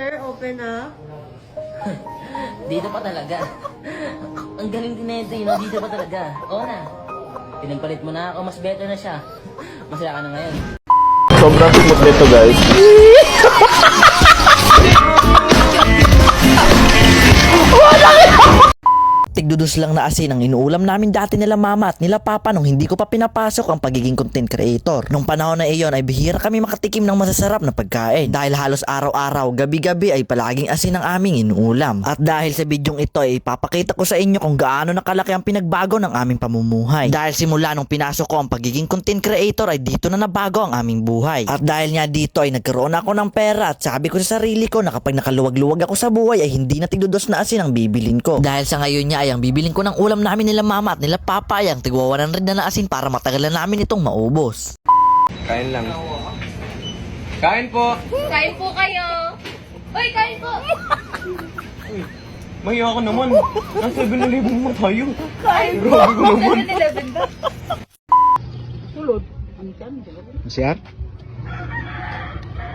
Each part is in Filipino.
Open na. Dito pa talaga. Ang galing din na ito, no? Dito pa talaga. Oo na. Pinagpalit mo na ako, mas better na siya. Masaya ka na ngayon. Sobrang smooth nito, guys. Tigdudos lang na asin ang inuulam namin dati nila mama at nila papa nung hindi ko pa pinapasok ang pagiging content creator. Nung panahon na iyon ay bihira kami makatikim ng masasarap na pagkain dahil halos araw-araw, gabi-gabi ay palaging asin ang aming inuulam. At dahil sa bidyong ito ay ipapakita ko sa inyo kung gaano nakalaki ang pinagbago ng aming pamumuhay. Dahil simula nung pinasok ko ang pagiging content creator ay dito na nabago ang aming buhay. At dahil nga dito ay nagkaroon ako ng pera at sabi ko sa sarili ko na kapag nakaluwag-luwag ako sa buhay ay hindi na tigdudos na asin ang bibilin ko. Dahil sa ngayon niya ay ang bibilin ko ng ulam namin nila mama at nila papa ay ang tigwa 100 na asin para matagalan namin itong maubos. Kain lang. Kain po! Kain po kayo. Uy, kain po. Mahiya ka naman. Nasa 7-Eleven mo tayo. Kain po. Grabe ka naman. 7-Eleven ba? Siar.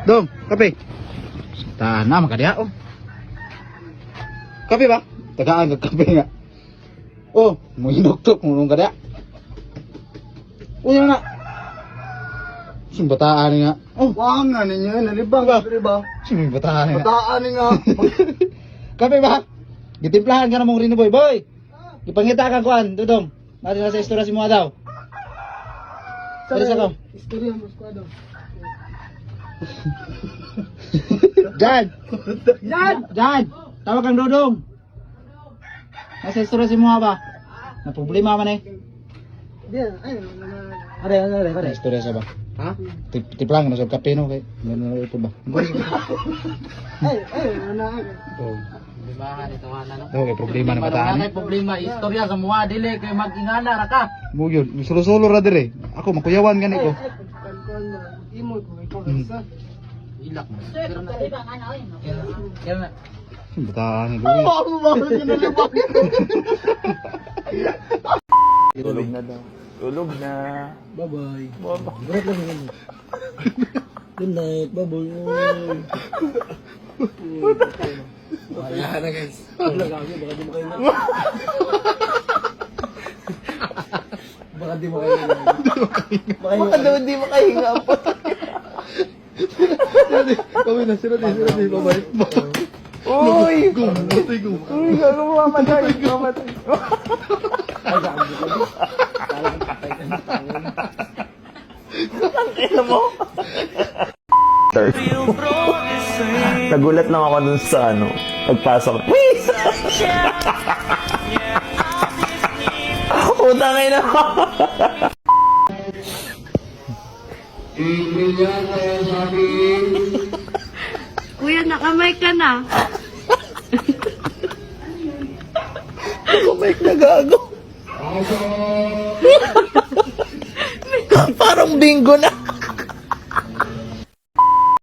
Dong, kape. Tahan na makadya oh. Kape ba? Tagaan ka kape nga. Oh, mo hinuktok mo nung kadya. Unya na. Simbataan nga. Oh, Wang nga ninyo, nalibang ba? Diba? simbataan nga. Bataan nga. Kape ba? Gitimplahan ka na mong rino boy. Boy. Gipangita ka kuan, dudong. Mari na sa istorya si mo daw. Sorry sa ko. Istorya mo squad. Jan. Jan. Tawag kang dudong. Nasa istorya si mo ba? Na problema man eh. Diyan, ay, Ada istorya sa ba? ha? Tiplang na sa kape no kay. Ano ito ba? Ay, ana. Oh. Limahan ito nga na, no? Okay, problema na bataan. Problema, istorya sa mga dili, kay mag-ingana, raka. Mo yun, sulo-sulo ra dire. Ako makuyawan gani ko. Kan imo ko ikaw sa. Ilak mo. Pero na. Kaya na. Bataan ni Ano ba ginalibang? Tulog na daw. Tulog na. Bye-bye. Bye-bye. Good night, bye-bye. Wala na guys. Wala kami, baka di makahinga. Baka di makahinga. Baka daw hindi makahinga po. Kami na, sila din, bye-bye. Uy! Matay ko. Uy, gago mamatay. Mamatay. Ang ina mo. Nagulat lang ako dun sa pagpasok. Wait! Utang ina mo. Kuya, nakamay ka na. Kumik na gago. Parang bingo na.